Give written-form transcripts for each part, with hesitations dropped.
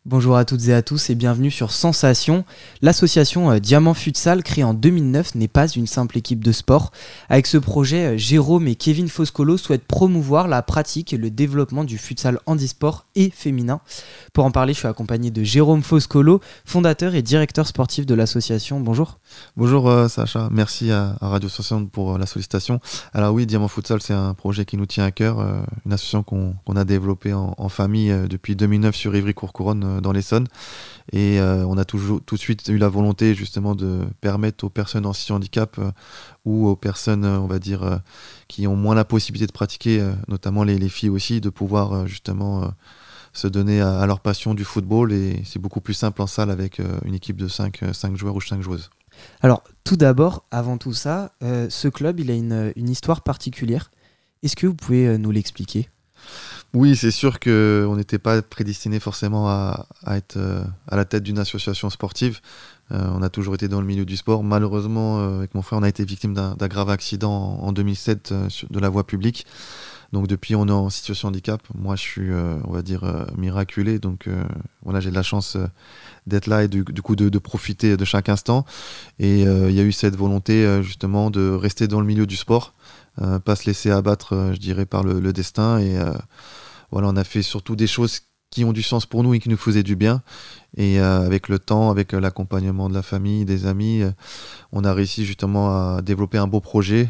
Bonjour à toutes et à tous et bienvenue sur Sensation. L'association Diamant Futsal, créée en 2009, n'est pas une simple équipe de sport. Avec ce projet, Jérôme et Kevin Foscolo souhaitent promouvoir la pratique et le développement du futsal handisport et féminin. Pour en parler, je suis accompagné de Jérôme Foscolo, fondateur et directeur sportif de l'association. Bonjour. Bonjour Sacha, merci à Radio 60 pour la sollicitation. Alors oui, Diamant Futsal, c'est un projet qui nous tient à cœur, une association qu'on a développée en famille depuis 2009 sur Ivry-Courcouronnes dans l'Essonne. Et on a tout de suite eu la volonté justement de permettre aux personnes en situation de handicap ou aux personnes, on va dire, qui ont moins la possibilité de pratiquer, notamment les filles aussi, de pouvoir justement se donner à leur passion du football. Et c'est beaucoup plus simple en salle avec une équipe de 5 joueurs ou 5 joueuses. Alors, tout d'abord, avant tout ça, ce club, il a une histoire particulière. Est-ce que vous pouvez nous l'expliquer ? Oui, c'est sûr qu'on n'était pas prédestiné forcément à être à la tête d'une association sportive. On a toujours été dans le milieu du sport. Malheureusement, avec mon frère, on a été victime d'un grave accident en 2007 de la voie publique. Donc depuis, on est en situation de handicap. Moi, je suis, on va dire, miraculé. Donc voilà, j'ai de la chance d'être là et du coup de profiter de chaque instant. Et il y a eu cette volonté justement de rester dans le milieu du sport, pas se laisser abattre, je dirais, par le destin. Et voilà, on a fait surtout des choses qui ont du sens pour nous et qui nous faisaient du bien. Et avec le temps, avec l'accompagnement de la famille, des amis, on a réussi justement à développer un beau projet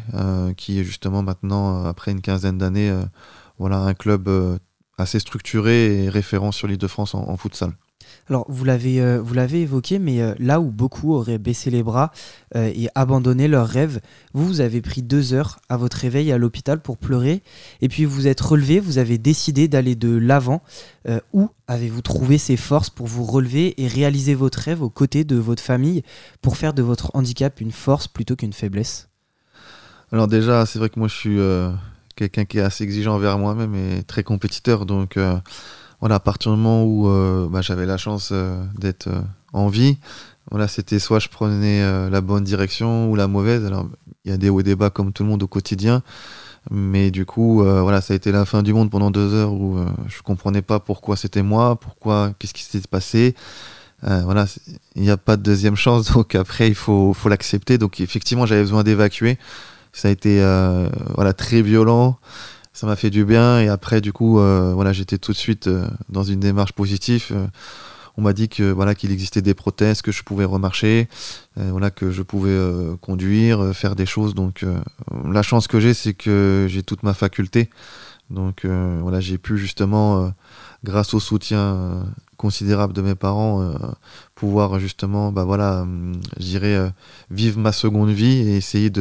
qui est justement maintenant, après une quinzaine d'années, voilà, un club assez structuré et référent sur l'Île-de-France en futsal. Alors, vous l'avez évoqué, mais là où beaucoup auraient baissé les bras et abandonné leurs rêves, vous avez pris 2 heures à votre réveil à l'hôpital pour pleurer, et puis vous êtes relevé, vous avez décidé d'aller de l'avant. Où avez-vous trouvé ces forces pour vous relever et réaliser votre rêve aux côtés de votre famille, pour faire de votre handicap une force plutôt qu'une faiblesse ? Alors déjà, c'est vrai que moi je suis quelqu'un qui est assez exigeant envers moi-même et très compétiteur, donc voilà, à partir du moment où j'avais la chance d'être en vie, voilà, c'était soit je prenais la bonne direction ou la mauvaise. Alors il y a des hauts et des bas comme tout le monde au quotidien, mais du coup voilà, ça a été la fin du monde pendant 2 heures où je comprenais pas pourquoi c'était moi, qu'est-ce qui s'était passé. Voilà, il n'y a pas de deuxième chance, donc après il faut l'accepter. Donc effectivement, j'avais besoin d'évacuer. Ça a été voilà, très violent. Ça m'a fait du bien, et après du coup voilà, j'étais tout de suite dans une démarche positive. On m'a dit que voilà, qu'il existait des prothèses, que je pouvais remarcher, voilà, que je pouvais conduire, faire des choses. Donc la chance que j'ai, c'est que j'ai toute ma faculté. Donc voilà, j'ai pu justement grâce au soutien considérable de mes parents pouvoir justement voilà, je dirais vivre ma seconde vie et essayer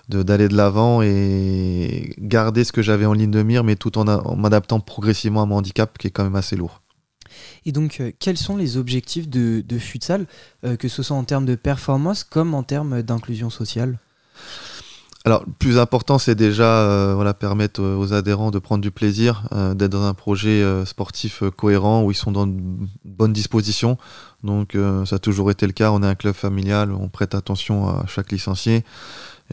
d'aller de l'avant et garder ce que j'avais en ligne de mire, mais tout en m'adaptant progressivement à mon handicap qui est quand même assez lourd. Et donc, quels sont les objectifs de futsal, que ce soit en termes de performance comme en termes d'inclusion sociale ? Alors, le plus important, c'est déjà voilà, permettre aux adhérents de prendre du plaisir, d'être dans un projet sportif cohérent où ils sont dans de bonnes dispositions. Donc, ça a toujours été le cas. On est un club familial, on prête attention à chaque licencié.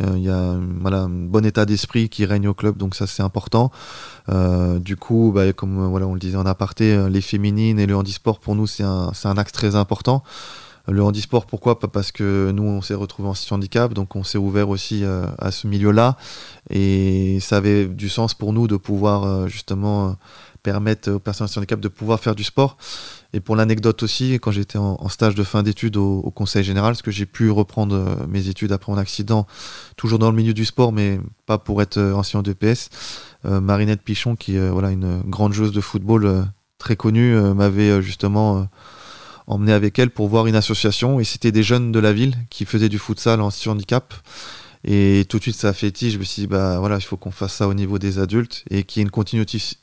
Il y a voilà, un bon état d'esprit qui règne au club, donc ça c'est important. Du coup, comme voilà, on le disait en aparté, les féminines et le handisport pour nous c'est un axe très important. Le handisport, pourquoi ? Pas parce que nous on s'est retrouvés en situation de handicap, donc on s'est ouvert aussi à ce milieu-là, et ça avait du sens pour nous de pouvoir justement permettre aux personnes en situation de handicap de pouvoir faire du sport. Et pour l'anecdote aussi, quand j'étais en stage de fin d'études au Conseil Général, parce que j'ai pu reprendre mes études après mon accident, toujours dans le milieu du sport, mais pas pour être enseignant d'EPS, Marinette Pichon, qui est voilà, une grande joueuse de football très connue, m'avait justement emmené avec elle pour voir une association, et c'était des jeunes de la ville qui faisaient du futsal en situation de handicap. Et tout de suite ça a fait tilt. Je me suis dit voilà, il faut qu'on fasse ça au niveau des adultes et qu'il y ait une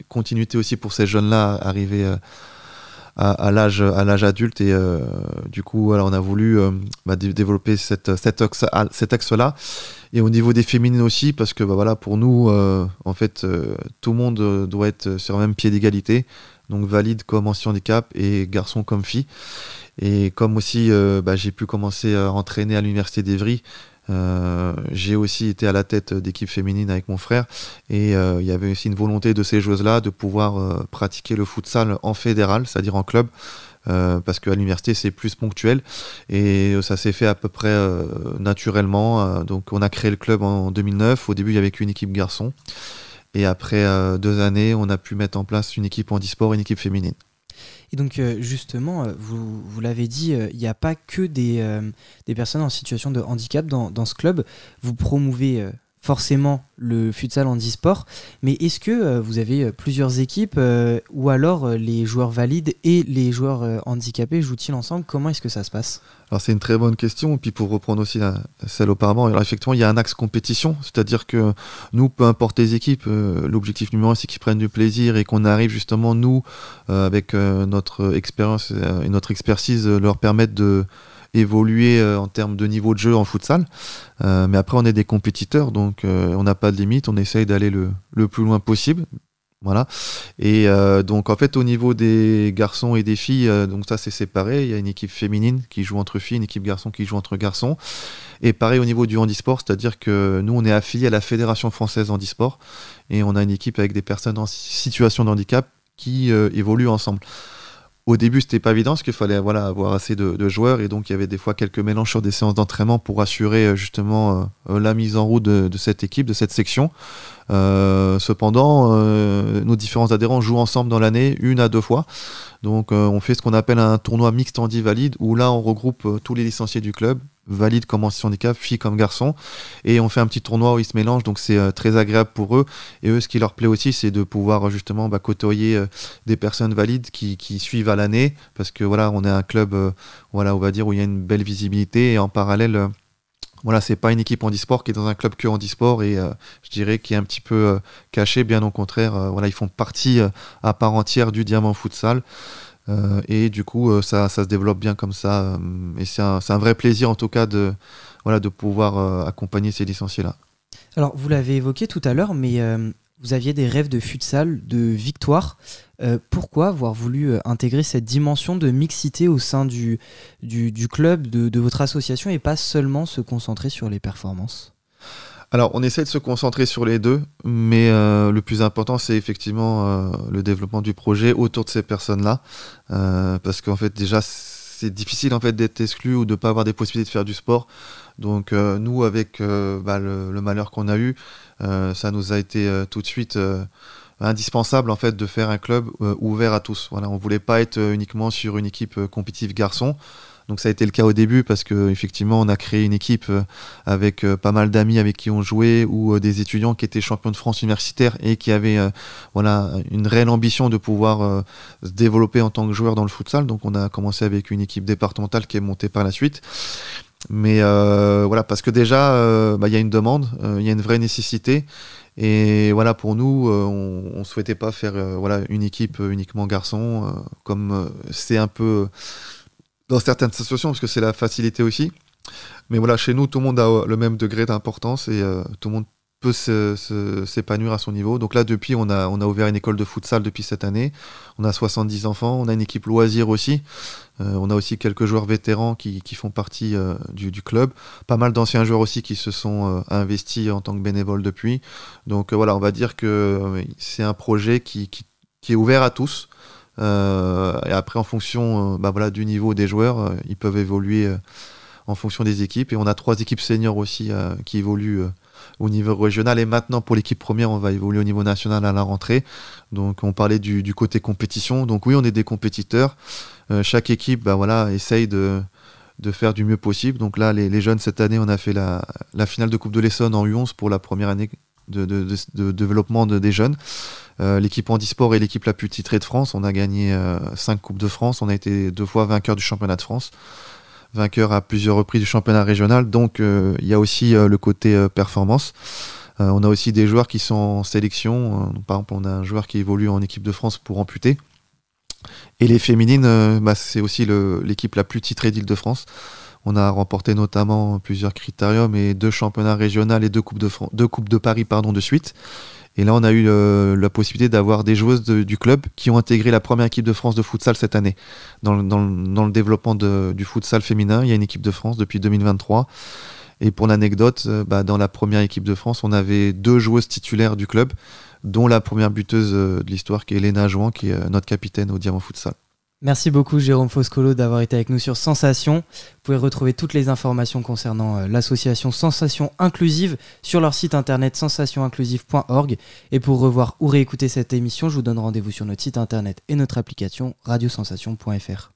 continuité aussi pour ces jeunes-là arrivés à l'âge adulte. Et du coup voilà, on a voulu développer cet axe-là. Et au niveau des féminines aussi, parce que voilà, pour nous en fait tout le monde doit être sur le même pied d'égalité, donc valide comme en handicap et garçon comme fille. Et comme aussi j'ai pu commencer à entraîner à l'université d'Evry, J'ai aussi été à la tête d'équipe féminine avec mon frère et il y avait aussi une volonté de ces joueuses-là de pouvoir pratiquer le futsal en fédéral, c'est-à-dire en club. Parce qu'à l'université c'est plus ponctuel et ça s'est fait à peu près naturellement. Donc on a créé le club en 2009. Au début il n'y avait qu'une équipe garçon et après 2 années on a pu mettre en place une équipe handisport et une équipe féminine. Et donc justement, vous l'avez dit, il n'y a pas que des personnes en situation de handicap dans ce club. Vous promouvez forcément le futsal handisport, mais est-ce que vous avez plusieurs équipes ou alors les joueurs valides et les joueurs handicapés jouent-ils ensemble? Comment est-ce que ça se passe? Alors c'est une très bonne question, et puis pour reprendre aussi celle auparavant, alors effectivement il y a un axe compétition, c'est-à-dire que nous, peu importe les équipes, l'objectif numéro 1 c'est qu'ils prennent du plaisir et qu'on arrive justement nous, avec notre expérience et notre expertise, leur permettre de évoluer en termes de niveau de jeu en futsal. Mais après on est des compétiteurs, donc on n'a pas de limite, on essaye d'aller le plus loin possible. Voilà. Et donc en fait au niveau des garçons et des filles, donc ça c'est séparé. Il y a une équipe féminine qui joue entre filles, une équipe garçon qui joue entre garçons. Et pareil au niveau du handisport, c'est-à-dire que nous on est affilié à la Fédération française handisport et on a une équipe avec des personnes en situation de handicap qui évoluent ensemble. Au début, c'était pas évident parce qu'il fallait avoir assez de joueurs et donc il y avait des fois quelques mélanges sur des séances d'entraînement pour assurer justement la mise en route de cette équipe, de cette section. Cependant, nos différents adhérents jouent ensemble dans l'année 1 à 2 fois. Donc on fait ce qu'on appelle un tournoi mixte handi-valide où là on regroupe tous les licenciés du club, valides comme en handicap, filles comme garçons, et on fait un petit tournoi où ils se mélangent, donc c'est très agréable pour eux. Et eux, ce qui leur plaît aussi, c'est de pouvoir justement côtoyer des personnes valides qui suivent à l'année, parce que voilà, on est un club on va dire où il y a une belle visibilité et en parallèle voilà, c'est pas une équipe handisport qui est dans un club que handisport et je dirais qui est un petit peu caché, bien au contraire. Voilà, ils font partie à part entière du Diamant Futsal et du coup ça se développe bien comme ça et c'est un vrai plaisir en tout cas de pouvoir accompagner ces licenciés-là. Alors vous l'avez évoqué tout à l'heure, mais vous aviez des rêves de futsal, de victoire. Pourquoi avoir voulu intégrer cette dimension de mixité au sein du club, de votre association et pas seulement se concentrer sur les performances? Alors on essaie de se concentrer sur les deux, mais le plus important c'est effectivement le développement du projet autour de ces personnes-là, parce qu'en fait déjà c'est difficile en fait d'être exclu ou de ne pas avoir des possibilités de faire du sport. Donc nous avec le malheur qu'on a eu, ça nous a été tout de suite indispensable en fait de faire un club ouvert à tous. Voilà, on voulait pas être uniquement sur une équipe compétitive garçon. Donc ça a été le cas au début parce que effectivement on a créé une équipe avec pas mal d'amis avec qui on jouait ou des étudiants qui étaient champions de France universitaires et qui avaient une réelle ambition de pouvoir se développer en tant que joueur dans le futsal. Donc on a commencé avec une équipe départementale qui est montée par la suite. Mais parce que déjà il y a une demande, il y a une vraie nécessité. Et voilà, pour nous, on ne souhaitait pas faire une équipe uniquement garçon, comme c'est un peu dans certaines associations, parce que c'est la facilité aussi. Mais voilà, chez nous, tout le monde a le même degré d'importance et tout le monde peut s'épanouir à son niveau. Donc là, depuis, on a ouvert une école de futsal depuis cette année. On a 70 enfants, on a une équipe loisir aussi. On a aussi quelques joueurs vétérans qui font partie du club. Pas mal d'anciens joueurs aussi qui se sont investis en tant que bénévoles depuis. Donc on va dire que c'est un projet qui est ouvert à tous. Et après, en fonction du niveau des joueurs, ils peuvent évoluer en fonction des équipes. Et on a 3 équipes seniors aussi qui évoluent au niveau régional. Et maintenant, pour l'équipe première, on va évoluer au niveau national à la rentrée. Donc, on parlait du côté compétition. Donc oui, on est des compétiteurs. Chaque équipe essaye de faire du mieux possible. Donc là, les jeunes, cette année, on a fait la finale de Coupe de l'Essonne en U11 pour la première année de développement des jeunes. L'équipe handisport est l'équipe la plus titrée de France. On a gagné 5 Coupes de France. On a été 2 fois vainqueur du championnat de France, vainqueur à plusieurs reprises du championnat régional. Donc il y a aussi le côté performance. On a aussi des joueurs qui sont en sélection. Par exemple, on a un joueur qui évolue en équipe de France pour amputer. Et les féminines, c'est aussi l'équipe la plus titrée d'Île-de-France. On a remporté notamment plusieurs critériums et 2 championnats régionaux et 2 coupes de Paris de suite. Et là, on a eu la possibilité d'avoir des joueuses du club qui ont intégré la première équipe de France de futsal cette année. Dans le développement du futsal féminin, il y a une équipe de France depuis 2023. Et pour l'anecdote, dans la première équipe de France, on avait 2 joueuses titulaires du club, dont la première buteuse de l'histoire qui est Léna Jouan, qui est notre capitaine au Diamant Futsal. Merci beaucoup Jérôme Foscolo d'avoir été avec nous sur Sensation. Vous pouvez retrouver toutes les informations concernant l'association Sensation Inclusive sur leur site internet sensationinclusive.org. Et pour revoir ou réécouter cette émission, je vous donne rendez-vous sur notre site internet et notre application radiosensation.fr.